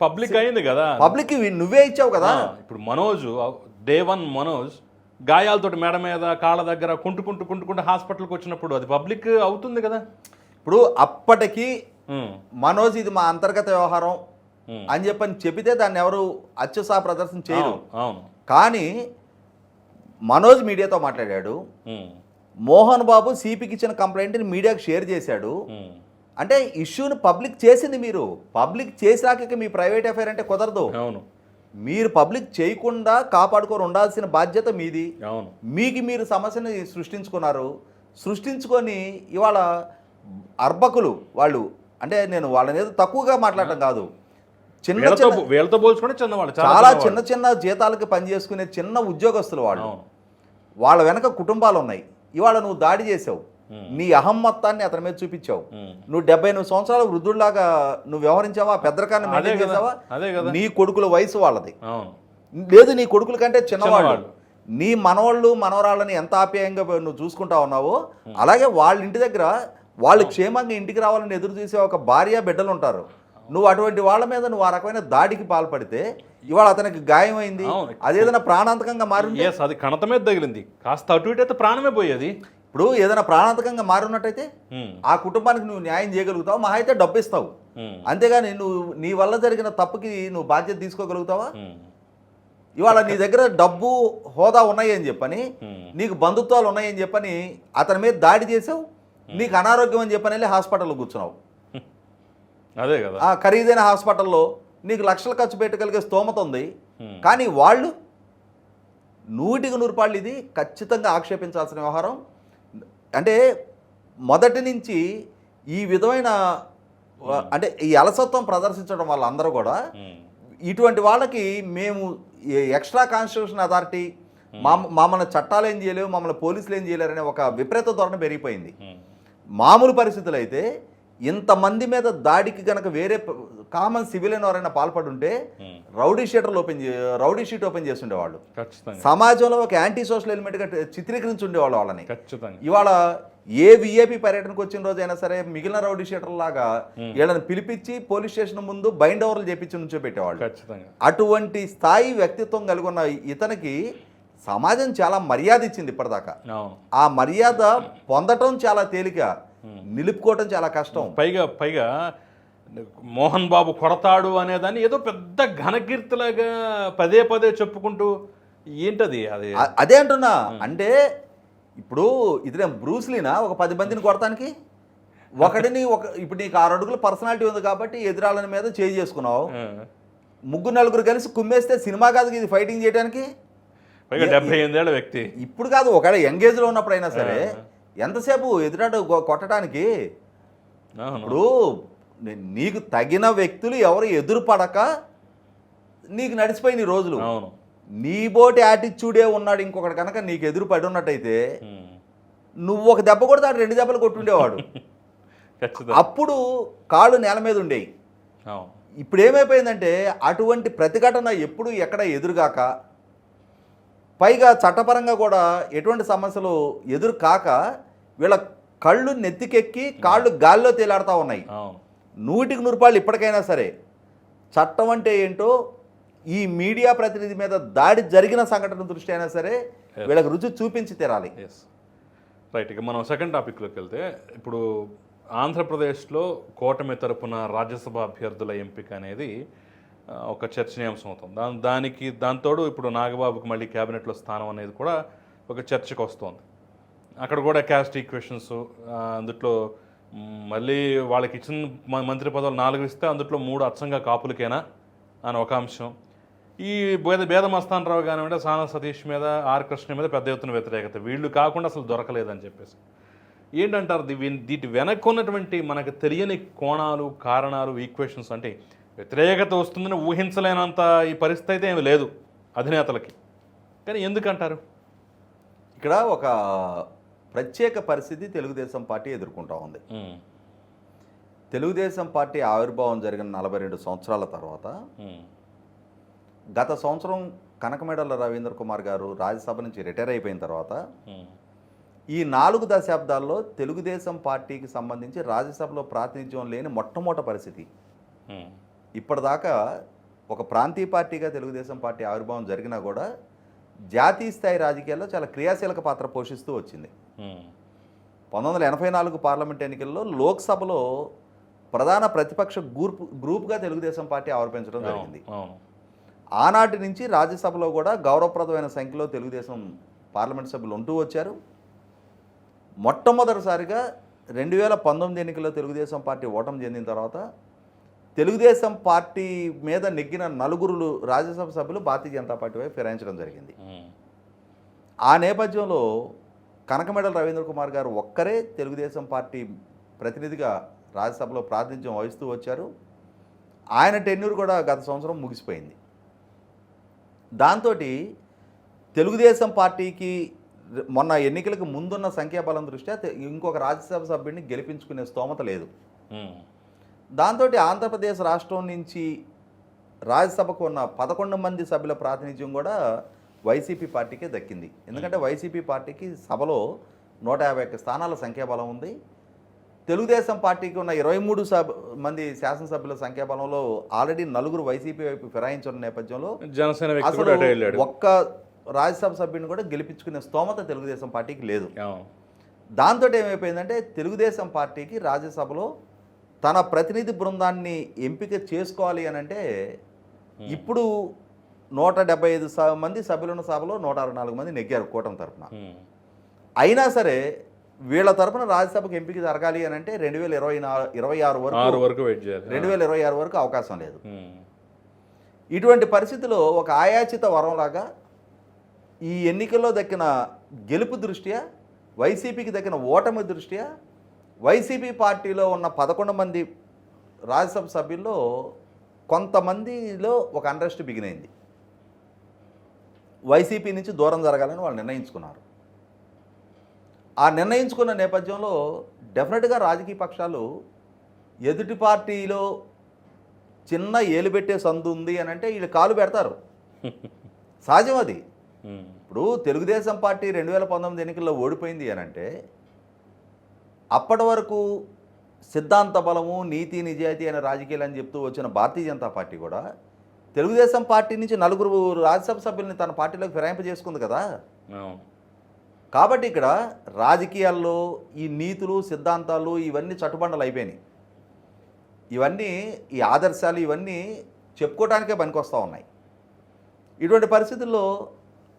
పబ్లిక్ అయింది కదా, పబ్లిక్ నువ్వే ఇచ్చావు కదా. ఇప్పుడు మనోజ్ డే 1 మనోజ్ గాయాలతోటి మేడ మీద కాళ్ళ దగ్గర కుంటుకుంటూ హాస్పిటల్కి వచ్చినప్పుడు అది పబ్లిక్ అవుతుంది కదా. ఇప్పుడు అప్పటికి మనోజ్ ఇది మా అంతర్గత వ్యవహారం అని చెప్పని చెబితే దాన్ని ఎవరు అత్యుత్సాహ ప్రదర్శన చేయరు. కానీ మనోజ్ మీడియాతో మాట్లాడాడు, మోహన్ బాబు సిపికి ఇచ్చిన కంప్లైంట్ని మీడియాకి షేర్ చేశాడు. అంటే ఇష్యూని పబ్లిక్ చేసింది మీరు. పబ్లిక్ చేశాక మీ ప్రైవేట్ అఫైర్ అంటే కుదరదు. మీరు పబ్లిక్ చేయకుండా కాపాడుకొని ఉండాల్సిన బాధ్యత మీది. మీకు మీరు సమస్యని సృష్టించుకున్నారు. సృష్టించుకొని ఇవాళ అర్భకులు వాళ్ళు, అంటే నేను వాళ్ళని ఏదో తక్కువగా మాట్లాడటం కాదు, వీళ్ళతో పోల్చుకుంటే చిన్నవాళ్ళు, చాలా చిన్న చిన్న జీతాలకి పనిచేసుకునే చిన్న ఉద్యోగస్తులు వాళ్ళు. వాళ్ళ వెనక కుటుంబాలు ఉన్నాయి. ఇవాళ నువ్వు దాడి చేసావు, నీ అహం మొత్తాన్ని అతని మీద చూపించావు. నువ్వు 78 సంవత్సరాల వృద్ధుల్లాగా నువ్వు వ్యవహరించావా, పెద్దరికాన్ని మెయింటైన్ చేసావా? నీ కొడుకుల వయసు వాళ్ళది లేదు, నీ కొడుకుల కంటే చిన్నవాళ్ళు. నీ మనవాళ్ళు మనవరాళ్ళని ఎంత ఆప్యాయంగా నువ్వు చూసుకుంటా ఉన్నావో, అలాగే వాళ్ళ ఇంటి దగ్గర వాళ్ళు క్షేమంగా ఇంటికి రావాలని ఎదురు చూసే ఒక భార్య బిడ్డలు ఉంటారు. నువ్వు అటువంటి వాళ్ళ మీద నువ్వు ఆ రకమైన దాడికి పాల్పడితే ఇవాళ అతనికి గాయమైంది, అదేదైనా ప్రాణాంతకంగా మారింది, అది కణత మీద తగిలింది, కాస్త అటు ఇటు అయితే ప్రాణమే పోయేది. ఇప్పుడు ఏదైనా ప్రాణాంతకంగా మారున్నట్టయితే ఆ కుటుంబానికి నువ్వు న్యాయం చేయగలుగుతావు, మహా అయితే డబ్బు ఇస్తావు. అంతేగాని నువ్వు నీ వల్ల జరిగిన తప్పుకి నువ్వు బాధ్యత తీసుకోగలుగుతావా? ఇవాళ నీ దగ్గర డబ్బు హోదా ఉన్నాయి అని చెప్పని, నీకు బంధుత్వాలు ఉన్నాయని చెప్పని అతని మీద దాడి చేసావు, నీకు అనారోగ్యం అని చెప్పని వెళ్ళి హాస్పిటల్లో కూర్చున్నావు. అదే కదా, ఆ ఖరీదైన హాస్పిటల్లో నీకు లక్షలు ఖర్చు పెట్టగలిగే స్తోమత ఉంది. కానీ వాళ్ళు 100కి 100 రూపాయలు ఇది ఖచ్చితంగా ఆక్షేపించాల్సిన వ్యవహారం. అంటే మొదటి నుంచి ఈ విధమైన అంటే ఈ అలసత్వం ప్రదర్శించడం వల్ల అందరూ కూడా ఇటువంటి వాళ్ళకి మేము ఎక్స్ట్రా కాన్స్టిట్యూషన్ అథారిటీ మమ్మల్ని చట్టాలు ఏం చేయలేవు, మమ్మల్ని పోలీసులు ఏం చేయలేరు అనే ఒక విపరీత ధోరణి పెరిగిపోయింది. మామూలు పరిస్థితులు అయితే ఇంతమంది మీద దాడికి గనక వేరే కామన్ సివిలియన్ ఎవరైనా పాల్పడి ఉంటే రౌడీ షీట్ ఓపెన్ చేసి ఉండేవాళ్ళు. సమాజంలో ఒక యాంటీ సోషల్ ఎలిమెంట్గా చిత్రీకరించి ఉండేవాళ్ళు వాళ్ళని. ఇవాళ ఏ విఐపి పర్యటనకు వచ్చిన రోజైనా సరే మిగిలిన రౌడీ షీటర్ లాగా వీళ్ళని పిలిపించి పోలీస్ స్టేషన్ ముందు బైండ్ ఓవర్లు చేపించి నుంచో పెట్టేవాళ్ళు. అటువంటి స్థాయి వ్యక్తిత్వం కలిగి ఉన్న ఇతనికి సమాజం చాలా మర్యాద ఇచ్చింది ఇప్పటిదాకా. ఆ మర్యాద పొందటం చాలా తేలిక, నిలుపుకోవటం చాలా కష్టం. పైగా మోహన్ బాబు కొడతాడు అనేదాన్ని ఏదో పెద్ద ఘనకీర్తిలాగా పదే పదే చెప్పుకుంటూ ఏంటది అదే అంటున్నా. అంటే ఇప్పుడు ఇదే బ్రూస్లీనా ఒక 10 మందిని కొడతానికి ఒకటిని ఇప్పుడు నీకు 6 అడుగుల పర్సనాలిటీ ఉంది కాబట్టి ఎదురాళ్ళని మీద చేయి చేసుకున్నావు. 3-4 కలిసి కుమ్మేస్తే సినిమా కాదు ఇది ఫైటింగ్ చేయడానికి. 78 ఏళ్ల వ్యక్తి ఇప్పుడు కాదు, ఒకవేళ యంగేజ్లో ఉన్నప్పుడైనా సరే ఎంతసేపు ఎదురాడు కొట్టడానికి. ఇప్పుడు నీకు తగిన వ్యక్తులు ఎవరు ఎదురు పడక నీకు నడిచిపోయిన రోజులు. నీ బోటి యాటిట్యూడే ఉన్నాడు ఇంకొకటి కనుక నీకు ఎదురు పడి ఉన్నట్టయితే నువ్వు ఒక దెబ్బ కొడితే 2 దెబ్బలు కొట్టుండేవాడు. అప్పుడు కాళ్ళు నేల మీద ఉండేవి. ఇప్పుడు ఏమైపోయిందంటే అటువంటి ప్రతిఘటన ఎప్పుడు ఎక్కడ ఎదురుగాక, పైగా చట్టపరంగా కూడా ఎటువంటి సమస్యలు ఎదురు కాక వీళ్ళ కళ్ళు నెత్తికెక్కి కాళ్ళు గాల్లో తేలాడుతూ ఉన్నాయి. 100కి 100 రూపాయలు ఇప్పటికైనా సరే చట్టం అంటే ఏంటో ఈ మీడియా ప్రతినిధి మీద దాడి జరిగిన సంఘటన దృష్టి అయినా సరే వీళ్ళకి రుచి చూపించి తీరాలి. రైట్, ఇక మనం సెకండ్ టాపిక్లోకి వెళ్తే, ఇప్పుడు ఆంధ్రప్రదేశ్లో కూటమి తరపున రాజ్యసభ అభ్యర్థుల ఎంపిక అనేది ఒక చర్చనీయాంశం అవుతుంది. దాంతోడు ఇప్పుడు నాగబాబుకి మళ్ళీ క్యాబినెట్లో స్థానం అనేది కూడా ఒక చర్చకు వస్తుంది. అక్కడ కూడా క్యాస్ట్ ఈక్వేషన్స్, అందుట్లో మళ్ళీ వాళ్ళకి ఇచ్చిన మంత్రి పదవులు 4 ఇస్తే అందుట్లో 3 అచ్చంగా కాపులకేనా అని ఒక అంశం. ఈ బేదమస్తాన్ రావు కానివ్వండి, సానా సతీష్ మీద, ఆర్ కృష్ణ మీద పెద్ద ఎత్తున వ్యతిరేకత, వీళ్ళు కాకుండా అసలు దొరకలేదని చెప్పేసి. ఏంటంటారు వీటి వెనక్కి ఉన్నటువంటి మనకు తెలియని కోణాలు, కారణాలు, ఈక్వేషన్స్? అంటే వ్యతిరేకత వస్తుందని ఊహించలేనంత ఈ పరిస్థితి అయితే ఏమి లేదు అధినేతలకి, కానీ ఎందుకంటారు? ఇక్కడ ఒక ప్రత్యేక పరిస్థితి తెలుగుదేశం పార్టీ ఎదుర్కొంటా ఉంది. తెలుగుదేశం పార్టీ ఆవిర్భావం జరిగిన 42 సంవత్సరాల తర్వాత గత సంవత్సరం కనకమేడల రవీంద్ర కుమార్ గారు రాజ్యసభ నుంచి రిటైర్ అయిపోయిన తర్వాత ఈ 4 దశాబ్దాల్లో తెలుగుదేశం పార్టీకి సంబంధించి రాజ్యసభలో ప్రాతినిధ్యం లేని మొట్టమొదటి పరిస్థితి. ఇప్పటిదాకా ఒక ప్రాంతీయ పార్టీగా తెలుగుదేశం పార్టీ ఆవిర్భావం జరిగినా కూడా జాతీయ స్థాయి రాజకీయాల్లో చాలా క్రియాశీలక పాత్ర పోషిస్తూ వచ్చింది. 1984 పార్లమెంట్ ఎన్నికల్లో లోక్సభలో ప్రధాన ప్రతిపక్ష గ్రూప్గా తెలుగుదేశం పార్టీ ఆవిర్భవించడం జరిగింది. ఆనాటి నుంచి రాజ్యసభలో కూడా గౌరవప్రదమైన సంఖ్యలో తెలుగుదేశం పార్లమెంట్ సభ్యులు ఉంటూ వచ్చారు. మొట్టమొదటిసారిగా 2019 ఎన్నికల్లో తెలుగుదేశం పార్టీ ఓటమి చెందిన తర్వాత తెలుగుదేశం పార్టీ మీద నెగ్గిన 4 రాజ్యసభ సభ్యులు భారతీయ జనతా పార్టీ వైపు ఫిరాయించడం జరిగింది. ఆ నేపథ్యంలో కనకమేడల రవీంద్ర కుమార్ గారు ఒక్కరే తెలుగుదేశం పార్టీ ప్రతినిధిగా రాజ్యసభలో ప్రాతినిధ్యం వహిస్తూ వచ్చారు. ఆయన టెన్యూర్ కూడా గత సంవత్సరం ముగిసిపోయింది. దాంతో తెలుగుదేశం పార్టీకి మొన్న ఎన్నికలకు ముందున్న సంఖ్యాబలం దృష్ట్యా ఇంకొక రాజ్యసభ సభ్యుడిని గెలిపించుకునే స్తోమత లేదు. దాంతో ఆంధ్రప్రదేశ్ రాష్ట్రం నుంచి రాజ్యసభకు ఉన్న 11 మంది సభ్యుల ప్రాతినిధ్యం కూడా వైసీపీ పార్టీకే దక్కింది. ఎందుకంటే వైసీపీ పార్టీకి సభలో 151 స్థానాల సంఖ్యాబలం ఉంది. తెలుగుదేశం పార్టీకి ఉన్న 23 మంది శాసనసభ్యుల సంఖ్యాబలంలో ఆల్రెడీ 4 వైసీపీ వైపు ఫిరాయించిన నేపథ్యంలో జనసేన వ్యక్తి అసలు కూడా అటే వెళ్ళాడు. ఒక్క రాజ్యసభ సభ్యుని కూడా గెలిపించుకునే స్తోమత తెలుగుదేశం పార్టీకి లేదు. అవును. దాంతో ఏమైపోయిందంటే తెలుగుదేశం పార్టీకి రాజ్యసభలో తన ప్రతినిధి బృందాన్ని ఎంపిక చేసుకోవాలి అని అంటే ఇప్పుడు 175 మంది సభ్యులున్న సభలో 164 మంది నెగ్గారు కూటమి తరఫున. అయినా సరే వీళ్ళ తరఫున రాజ్యసభకు ఎంపిక జరగాలి అని అంటే 2026 వరకు వెయిట్ చేయాలి. 2026 వరకు అవకాశం లేదు. ఇటువంటి పరిస్థితిలో ఒక ఆయాచిత వరంలాగా ఈ ఎన్నికల్లో దక్కిన గెలుపు దృష్ట్యా, వైసీపీకి దక్కిన ఓటమి దృష్ట్యా వైసీపీ పార్టీలో ఉన్న 11 మంది రాజ్యసభ సభ్యుల్లో కొంతమందిలో ఒక అన్రెస్ట్ బిగినైంది. వైసీపీ నుంచి దూరం జరగాలని వాళ్ళు నిర్ణయించుకున్నారు. ఆ నిర్ణయించుకున్న నేపథ్యంలో డెఫినెట్గా రాజకీయ పక్షాలు ఎదుటి పార్టీలో చిన్న ఏలుబెట్టే సందు ఉంది అని అంటే వీళ్ళు కాలు పెడతారు. సహజం అది. ఇప్పుడు తెలుగుదేశం పార్టీ 2019 ఎన్నికల్లో ఓడిపోయింది అని అంటే అప్పటి వరకు సిద్ధాంత బలము, నీతి నిజాయితీ అనే రాజకీయాలు అని చెప్తూ వచ్చిన భారతీయ జనతా పార్టీ కూడా తెలుగుదేశం పార్టీ నుంచి 4 రాజ్యసభ సభ్యుల్ని తన పార్టీలోకి ఫిరాయింపజేసుకుంది కదా. కాబట్టి ఇక్కడ రాజకీయాల్లో ఈ నీతులు, సిద్ధాంతాలు ఇవన్నీ చట్టుబండలు అయిపోయినాయి. ఇవన్నీ ఈ ఆదర్శాలు ఇవన్నీ చెప్పుకోవడానికే పనికొస్తూ ఉన్నాయి. ఇటువంటి పరిస్థితుల్లో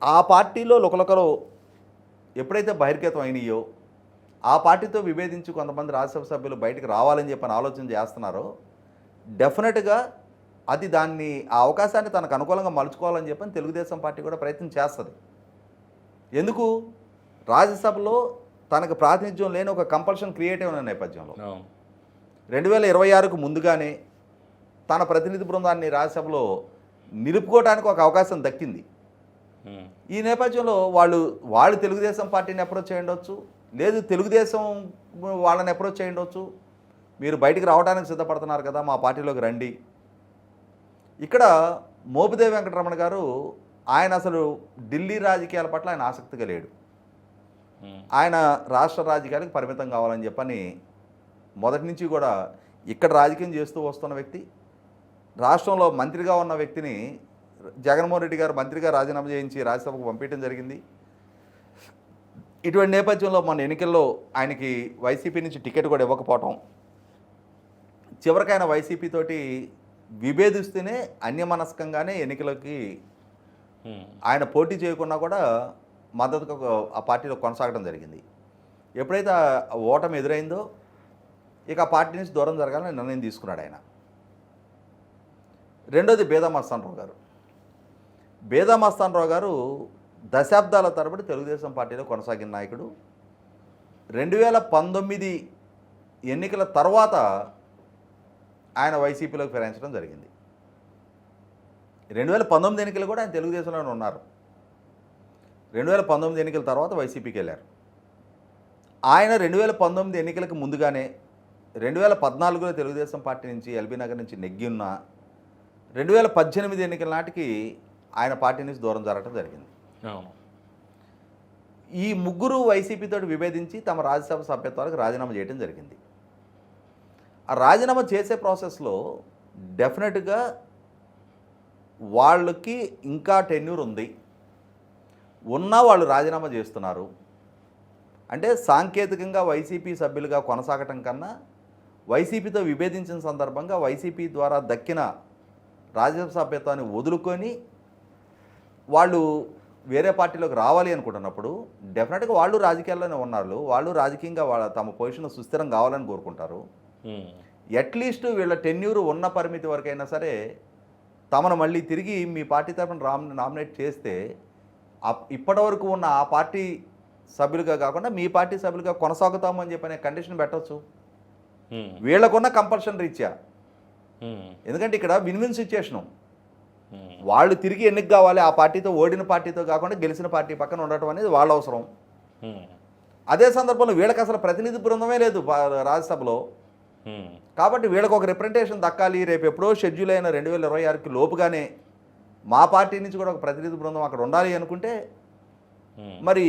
ఆ పార్టీలో లుకలుకలు ఎప్పుడైతే బహిర్గతం అయినాయో, ఆ పార్టీతో విభేదించి కొంతమంది రాజ్యసభ సభ్యులు బయటకు రావాలని చెప్పని ఆలోచన చేస్తున్నారో డెఫినెట్గా అది దాన్ని ఆ అవకాశాన్ని తనకు అనుకూలంగా మలుచుకోవాలని చెప్పని తెలుగుదేశం పార్టీ కూడా ప్రయత్నం చేస్తుంది. ఎందుకు? రాజ్యసభలో తనకు ప్రాతినిధ్యం లేని ఒక కంపల్షన్ క్రియేట్ అయిన నేపథ్యంలో 2026కు ముందుగానే తన ప్రతినిధి బృందాన్ని రాజ్యసభలో నిలుపుకోవడానికి ఒక అవకాశం దక్కింది. ఈ నేపథ్యంలో వాళ్ళు తెలుగుదేశం పార్టీని అప్రోచ్ చేయండొచ్చు, లేదు తెలుగుదేశం వాళ్ళని అప్రోచ్ చేయండొచ్చు. మీరు బయటికి రావడానికి సిద్ధపడుతున్నారు కదా, మా పార్టీలోకి రండి. ఇక్కడ మోపిదేవి వెంకటరమణ గారు ఆయన అసలు ఢిల్లీ రాజకీయాల పట్ల ఆయన ఆసక్తిగా లేడు. ఆయన రాష్ట్ర రాజకీయాలకు పరిమితం కావాలని చెప్పని మొదటి నుంచి కూడా ఇక్కడ రాజకీయం చేస్తూ వస్తున్న వ్యక్తి. రాష్ట్రంలో మంత్రిగా ఉన్న వ్యక్తిని జగన్మోహన్ రెడ్డి గారు మంత్రిగా రాజీనామా చేయించి రాజ్యసభకు పంపించడం జరిగింది. ఇటువంటి నేపథ్యంలో మన ఎన్నికల్లో ఆయనకి వైసీపీ నుంచి టికెట్ కూడా ఇవ్వకపోవటం, చివరికి ఆయన వైసీపీ తోటి విభేదిస్తూనే అన్యమనస్కంగానే ఎన్నికలకి ఆయన పోటీ చేయకుండా కూడా మద్దతుగా ఆ పార్టీలో కొనసాగడం జరిగింది. ఎప్పుడైతే ఆ ఓటమి ఎదురైందో ఇక ఆ పార్టీ నుంచి దూరం జరగాలని నిర్ణయం తీసుకున్నాడు ఆయన. రెండోది బేదా మస్తానరావు గారు. బేదా మస్తానరావు గారు దశాబ్దాల తరబడి తెలుగుదేశం పార్టీలో కొనసాగిన నాయకుడు. 2019 ఎన్నికల తర్వాత ఆయన వైసీపీలోకి ఫిరాయించడం జరిగింది. 2019 ఎన్నికలు కూడా ఆయన తెలుగుదేశంలోనే ఉన్నారు. 2019 ఎన్నికల తర్వాత వైసీపీకి వెళ్ళారు. ఆయన 2019 ఎన్నికలకు ముందుగానే 2014లో తెలుగుదేశం పార్టీ నుంచి ఎల్బీ నగర్ నుంచి నెగ్గి ఉన్న 2018 ఎన్నికల నాటికి ఆయన పార్టీ నుంచి దూరం జరగడం జరిగింది. ఈ ముగ్గురు వైసీపీతో విభేదించి తమ రాజ్యసభ సభ్యత్వాలకు రాజీనామా చేయడం జరిగింది. ఆ రాజీనామా చేసే ప్రాసెస్లో డెఫినెట్గా వాళ్ళకి ఇంకా టెన్యూర్ ఉంది, ఉన్నా వాళ్ళు రాజీనామా చేస్తున్నారు. అంటే సాంకేతికంగా వైసీపీ సభ్యులుగా కొనసాగటం కన్నా వైసీపీతో విభేదించిన సందర్భంగా వైసీపీ ద్వారా దక్కిన రాజ్యసభ సభ్యత్వాన్ని వదులుకొని వాళ్ళు వేరే పార్టీలోకి రావాలి అనుకుంటున్నప్పుడు డెఫినెట్గా వాళ్ళు రాజకీయాల్లోనే ఉన్నారు. వాళ్ళు రాజకీయంగా తమ పొజిషన్ సుస్థిరం కావాలని కోరుకుంటారు. అట్లీస్ట్ వీళ్ళ టెన్యూర్ ఉన్న పరిమితి వరకైనా సరే తమను మళ్ళీ తిరిగి మీ పార్టీ తరఫున నామినేట్ చేస్తే ఇప్పటివరకు ఉన్న ఆ పార్టీ సభ్యులుగా కాకుండా మీ పార్టీ సభ్యులుగా కొనసాగుతామని చెప్పనే కండిషన్ పెట్టవచ్చు. వీళ్ళకున్న కంపల్షన్ రీత్యా ఎందుకంటే ఇక్కడ విన్ విన్ సిచ్యుయేషను. వాళ్ళు తిరిగి ఎన్నిక కావాలి, ఆ పార్టీతో ఓడిన పార్టీతో కాకుండా గెలిచిన పార్టీ పక్కన ఉండటం అనేది వాళ్ళ అవసరం. అదే సందర్భంలో వీళ్ళకి అసలు ప్రతినిధి బృందమే లేదు రాజ్యసభలో. కాబట్టి వీళ్ళకి ఒక రిప్రజెంటేషన్ దక్కాలి. రేపు ఎప్పుడో షెడ్యూల్ అయిన 2026కి లోపుగానే మా పార్టీ నుంచి కూడా ఒక ప్రతినిధి బృందం అక్కడ ఉండాలి అనుకుంటే మరి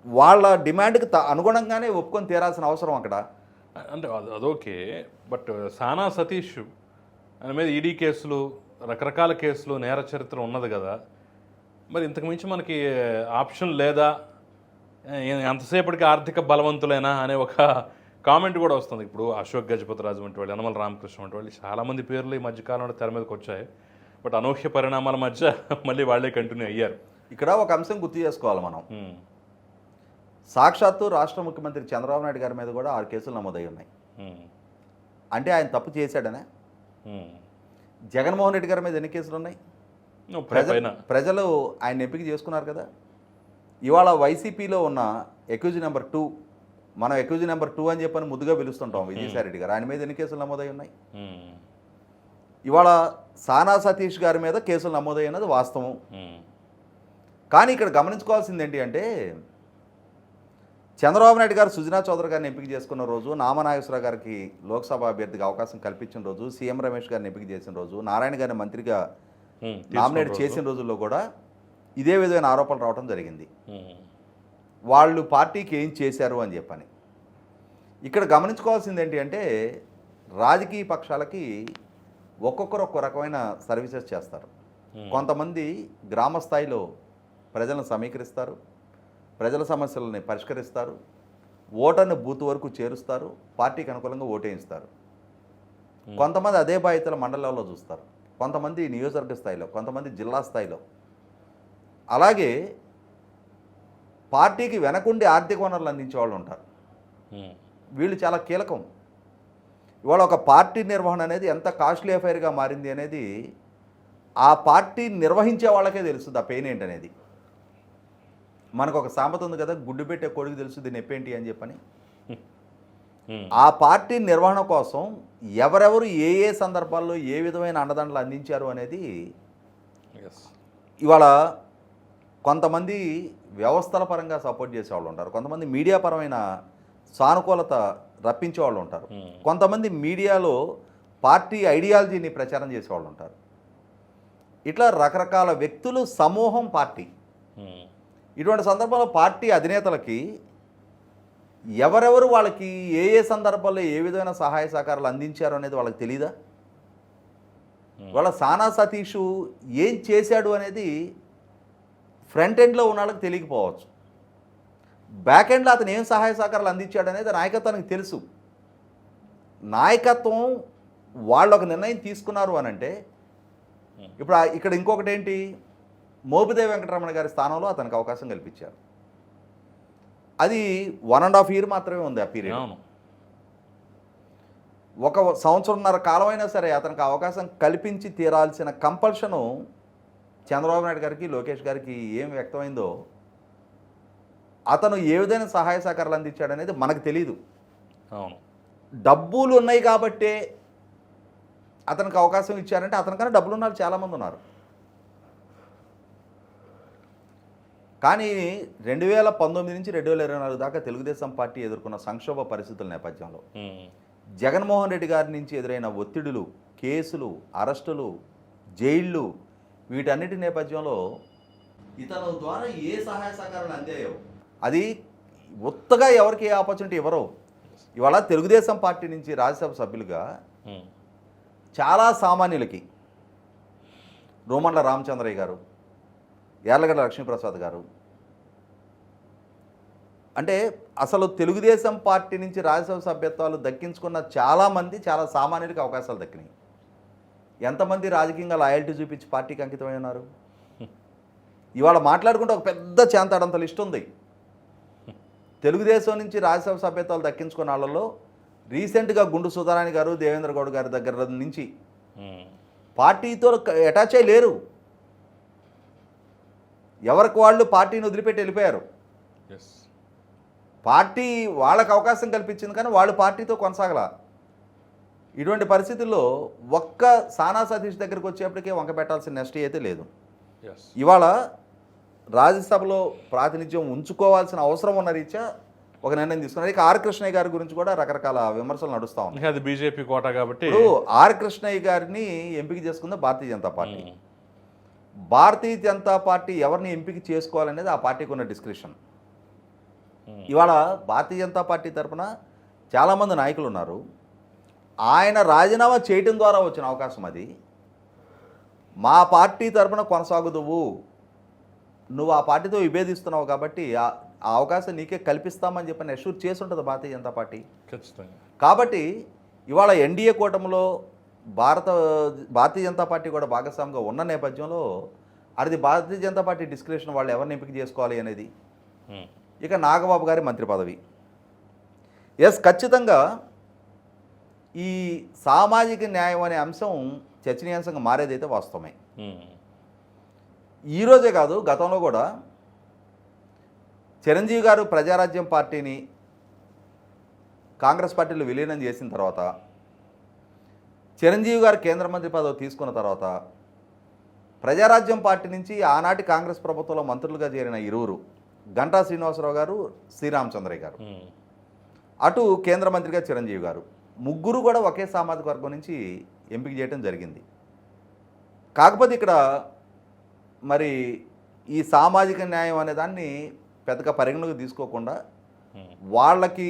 వాళ్ళ డిమాండ్కి అనుగుణంగానే ఒప్పుకొని తీరాల్సిన అవసరం అక్కడ. అంటే అదోకే, బట్ సానా సతీష్ ఆయన మీద ఈడీ కేసులు, రకరకాల కేసులు, నేర చరిత్ర ఉన్నది కదా, మరి ఇంతకు మించి మనకి ఆప్షన్ లేదా, ఎంతసేపటికి ఆర్థిక బలవంతులేనా అనే ఒక కామెంట్ కూడా వస్తుంది. ఇప్పుడు అశోక్ గజపతిరాజు వంటి వాళ్ళు, యనమల రామకృష్ణ వంటి వాళ్ళు చాలామంది పేర్లు ఈ మధ్యకాలంలో తెర మీదకి వచ్చాయి. బట్ అనూహ్య పరిణామాల మధ్య మళ్ళీ వాళ్ళే కంటిన్యూ అయ్యారు. ఇక్కడ ఒక అంశం గుర్తు చేసుకోవాలి మనం. సాక్షాత్తు రాష్ట్ర ముఖ్యమంత్రి చంద్రబాబు నాయుడు గారి మీద కూడా 6 కేసులు నమోదై ఉన్నాయి. అంటే ఆయన తప్పు చేశాడనే. జగన్మోహన్ రెడ్డి గారి మీద ఎన్ని కేసులు ఉన్నాయి? ప్రజలు ఆయన ఎంపిక చేసుకున్నారు కదా. ఇవాళ వైసీపీలో ఉన్న ఎక్యూజ్ నెంబర్ 2, మనం ఎక్యూజ్ నెంబర్ 2 అని చెప్పని ముద్దుగా పిలుస్తుంటాం విజయసాయి రెడ్డి గారు, ఆయన మీద ఎన్ని కేసులు నమోదై ఉన్నాయి? ఇవాళ సానా సతీష్ గారి మీద కేసులు నమోదైనది వాస్తవం. కానీ ఇక్కడ గమనించుకోవాల్సింది ఏంటి అంటే, చంద్రబాబు నాయుడు గారు సుజనా చౌదరి గారిని ఎంపిక చేసుకున్న రోజు, నామనాగేశ్వరరావు గారికి లోక్సభ అభ్యర్థిగా అవకాశం కల్పించిన రోజు, సీఎం రమేష్ గారిని ఎంపిక చేసిన రోజు, నారాయణ గారిని మంత్రిగా నామినేట్ చేసిన రోజుల్లో కూడా ఇదే విధమైన ఆరోపణలు రావడం జరిగింది. వాళ్ళు పార్టీకి ఏం చేశారు అని చెప్పని. ఇక్కడ గమనించుకోవాల్సింది ఏంటి అంటే, రాజకీయ పక్షాలకి ఒక్కొక్కరు ఒక్కో రకమైన సర్వీసెస్ చేస్తారు. కొంతమంది గ్రామ స్థాయిలో ప్రజలను సమీకరిస్తారు, ప్రజల సమస్యలని పరిష్కరిస్తారు, ఓటర్ని బూత్ వరకు చేరుస్తారు, పార్టీకి అనుకూలంగా ఓటేయిస్తారు. కొంతమంది అదే బాధ్యతల మండల లెవెల్లో చూస్తారు, కొంతమంది నియోజకవర్గ స్థాయిలో, కొంతమంది జిల్లా స్థాయిలో. అలాగే పార్టీకి వెనకుండి ఆర్థిక వనరులు అందించే వాళ్ళు ఉంటారు. వీళ్ళు చాలా కీలకం. ఇవాళ ఒక పార్టీ నిర్వహణ అనేది ఎంత కాస్ట్లీ అఫైర్గా మారింది అనేది ఆ పార్టీ నిర్వహించే వాళ్ళకే తెలుస్తుంది ఆ పెయిన్ ఏంటనేది. మనకు ఒక సామెత ఉంది కదా, గుడ్డు పెట్టే కొడుకు తెలుసు దీన్ని నొప్పేంటి అని చెప్పని. ఆ పార్టీ నిర్వహణ కోసం ఎవరెవరు ఏ ఏ సందర్భాల్లో ఏ విధమైన అండదండలు అందించారు అనేది ఇవాళ కొంతమంది వ్యవస్థల పరంగా సపోర్ట్ చేసే వాళ్ళు ఉంటారు, కొంతమంది మీడియా పరమైన సానుకూలత రప్పించే వాళ్ళు ఉంటారు, కొంతమంది మీడియాలో పార్టీ ఐడియాలజీని ప్రచారం చేసేవాళ్ళు ఉంటారు. ఇట్లా రకరకాల వ్యక్తులు సమూహం పార్టీ. ఇటువంటి సందర్భంలో పార్టీ అధినేతలకి ఎవరెవరు వాళ్ళకి ఏ ఏ సందర్భాల్లో ఏ విధమైన సహాయ సహకారాలు అందించారు అనేది వాళ్ళకి తెలీదా? వాళ్ళ సానా సతీష్ ఏం చేశాడు అనేది ఫ్రంట్ ఎండ్లో ఉన్న వాళ్ళకి తెలియకపోవచ్చు, బ్యాక్ ఎండ్లో అతను ఏం సహాయ సహకారాలు అందించాడు అనేది నాయకత్వానికి తెలుసు. నాయకత్వం వాళ్ళు ఒక నిర్ణయం తీసుకున్నారు అని అంటే, ఇప్పుడు ఇక్కడ ఇంకొకటి ఏంటి, మోపిదేవి వెంకటరమణ గారి స్థానంలో అతనికి అవకాశం కల్పించారు. అది 1.5 year మాత్రమే ఉంది ఆ పీరియడ్. 1 సంవత్సరంన్నర కాలమైనా సరే అతనికి అవకాశం కల్పించి తీరాల్సిన కంపల్షను చంద్రబాబు నాయుడు గారికి, లోకేష్ గారికి ఏం వ్యక్తమైందో, అతను ఏ విధమైన సహాయ సహకారాలు అందించాడనేది మనకు తెలీదు. డబ్బులు ఉన్నాయి కాబట్టే అతనికి అవకాశం ఇచ్చారంటే, అతనికన్నా డబ్బులు ఉన్న వాళ్ళు చాలామంది ఉన్నారు. కానీ 2019 నుంచి 2024 దాకా తెలుగుదేశం పార్టీ ఎదుర్కొన్న సంక్షోభ పరిస్థితుల నేపథ్యంలో జగన్మోహన్ రెడ్డి గారి నుంచి ఎదురైన ఒత్తిడులు, కేసులు, అరెస్టులు, జైళ్ళు, వీటన్నిటి నేపథ్యంలో ఇతను ద్వారా ఏ సహాయ సహకారాలు అందాయో అది ఉత్తగా ఎవరికి ఏ ఆపర్చునిటీ ఇవ్వరో. ఇవాళ తెలుగుదేశం పార్టీ నుంచి రాజ్యసభ సభ్యులుగా చాలా సామాన్యులకి రోమన్ల రామచంద్రయ్య గారు, యార్లగడ్డ లక్ష్మీప్రసాద్ గారు, అంటే అసలు తెలుగుదేశం పార్టీ నుంచి రాజ్యసభ సభ్యత్వాలు దక్కించుకున్న చాలామంది చాలా సామాన్యులకి అవకాశాలు దక్కినాయి. ఎంతమంది రాజకీయంగా లాయల్టీ చూపించి పార్టీకి అంకితమై ఉన్నారు? ఇవాళ మాట్లాడుకుంటే ఒక పెద్ద చేంతాడంత లిస్ట్ ఉంది. తెలుగుదేశం నుంచి రాజ్యసభ సభ్యత్వాలు దక్కించుకున్న వాళ్ళలో రీసెంట్గా గుండు సుధారాణి గారు, దేవేంద్ర గౌడ్ గారి దగ్గర నుంచి పార్టీతో అటాచ్ అయ్యి లేరు. ఎవరికి వాళ్ళు పార్టీని వదిలిపెట్టి వెళ్ళిపోయారు. పార్టీ వాళ్ళకు అవకాశం కల్పించింది కానీ వాళ్ళు పార్టీతో కొనసాగల. ఇటువంటి పరిస్థితుల్లో ఒక్క సానా సతీష్ దగ్గరికి వచ్చేప్పటికే వంక పెట్టాల్సిన నెక్స్ట్ అయితే లేదు. ఎస్ ఇవాళ రాజ్యసభలో ప్రాతినిధ్యం ఉంచుకోవాల్సిన అవసరం ఉన్న రీత్యా ఒక నిర్ణయం తీసుకున్నారు. ఇక ఆర్ కృష్ణయ్య గారి గురించి కూడా రకరకాల విమర్శలు నడుస్తూ ఉన్నాయి. ఇంకా అది బీజేపీ కోట కాబట్టి ఇప్పుడు ఆర్ కృష్ణయ్య గారిని ఎంపిక చేసుకుంది భారతీయ జనతా పార్టీ. భారతీయ జనతా పార్టీ ఎవరిని ఎంపిక చేసుకోవాలనేది ఆ పార్టీకి ఉన్న డిస్క్రిప్షన్. ఇవాళ భారతీయ జనతా పార్టీ తరఫున చాలామంది నాయకులు ఉన్నారు. ఆయన రాజీనామా చేయటం ద్వారా వచ్చిన అవకాశం అది. మా పార్టీ తరఫున కొనసాగుదువు, నువ్వు ఆ పార్టీతో విభేదిస్తున్నావు కాబట్టి ఆ అవకాశం నీకే కల్పిస్తామని చెప్పని అష్యూర్ చేసి ఉంటుంది భారతీయ జనతా పార్టీ. ఖచ్చితంగా. కాబట్టి ఇవాళ ఎన్డీఏ కూటమిలో భారతీయ జనతా పార్టీ కూడా భాగస్వామిగా ఉన్న నేపథ్యంలో అది భారతీయ జనతా పార్టీ డిస్క్రిప్షన్ వాళ్ళు ఎవరిని ఎంపిక చేసుకోవాలి అనేది. ఇక నాగబాబు గారి మంత్రి పదవి, ఎస్ ఖచ్చితంగా ఈ సామాజిక న్యాయం అనే అంశం చర్చనీయాంశంగా మారేదైతే వాస్తవమే. ఈరోజే కాదు, గతంలో కూడా చిరంజీవి గారు ప్రజారాజ్యం పార్టీని కాంగ్రెస్ పార్టీలో విలీనం చేసిన తర్వాత, చిరంజీవి గారు కేంద్ర మంత్రి పదవి తీసుకున్న తర్వాత, ప్రజారాజ్యం పార్టీ నుంచి ఆనాటి కాంగ్రెస్ ప్రభుత్వంలో మంత్రులుగా చేరిన ఇరువురు, గంటా శ్రీనివాసరావు గారు, శ్రీరామచంద్రయ్య గారు, అటు కేంద్ర మంత్రిగా చిరంజీవి గారు, ముగ్గురు కూడా ఒకే సామాజిక వర్గం నుంచి ఎంపిక చేయడం జరిగింది. కాకపోతే ఇక్కడ మరి ఈ సామాజిక న్యాయం అనే దాన్ని పెద్దగా పరిగణలోకి తీసుకోకుండా వాళ్ళకి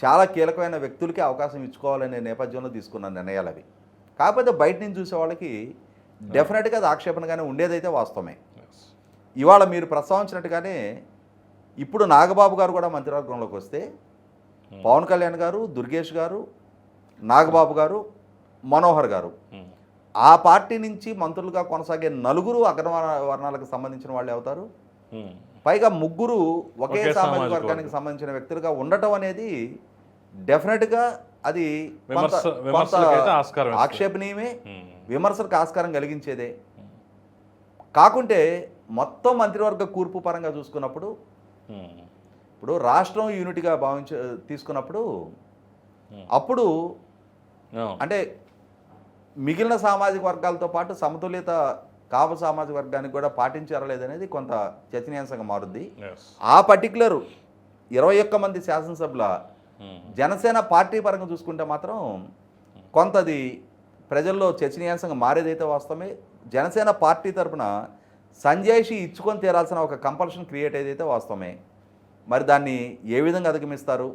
చాలా కీలకమైన వ్యక్తులకి అవకాశం ఇచ్చుకోవాలనే నేపథ్యంలో తీసుకున్న నిర్ణయాలు అవి. కాకపోతే బయట నుంచి చూసే వాళ్ళకి డెఫినెట్గా అది ఆక్షేపణగానే ఉండేదైతే వాస్తవమే. ఇవాళ మీరు ప్రస్తావించినట్టుగానే ఇప్పుడు నాగబాబు గారు కూడా మంత్రివర్గంలోకి వస్తే పవన్ కళ్యాణ్ గారు, దుర్గేష్ గారు, నాగబాబు గారు, మనోహర్ గారు, ఆ పార్టీ నుంచి మంత్రులుగా కొనసాగే నలుగురు అగ్రవర్ణాలకు సంబంధించిన వాళ్ళు అవుతారు. పైగా ముగ్గురు ఒకే సామాజిక వర్గానికి సంబంధించిన వ్యక్తులుగా ఉండటం అనేది డెఫినెట్గా అది ఆక్షేపణీయమే, విమర్శలకు ఆస్కారం కలిగించేదే. కాకుంటే మొత్తం మంత్రివర్గ కూర్పు పరంగా చూసుకున్నప్పుడు, ఇప్పుడు రాష్ట్రం యూనిట్గా తీసుకున్నప్పుడు అప్పుడు అంటే మిగిలిన సామాజిక వర్గాలతో పాటు సమతుల్యత కాపు సామాజిక వర్గానికి కూడా పాటించారా లేదనేది కొంత చర్చనీయాంశంగా మారుద్ది. ఆ పర్టికులర్ 21 మంది శాసనసభ్యుల జనసేన పార్టీ పరంగా చూసుకుంటే మాత్రం కొంతది ప్రజల్లో చర్చనీయాంశంగా మారేదైతే వాస్తవమే. జనసేన పార్టీ తరఫున సంజయ్షి ఇచ్చుకొని తీరాల్సిన ఒక కంపల్షన్ క్రియేట్ అయ్యేదైతే వాస్తవమే. మరి దాన్ని ఏ విధంగా అధిగమిస్తారు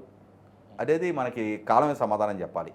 అనేది మనకి కాలమే సమాధానం చెప్పాలి.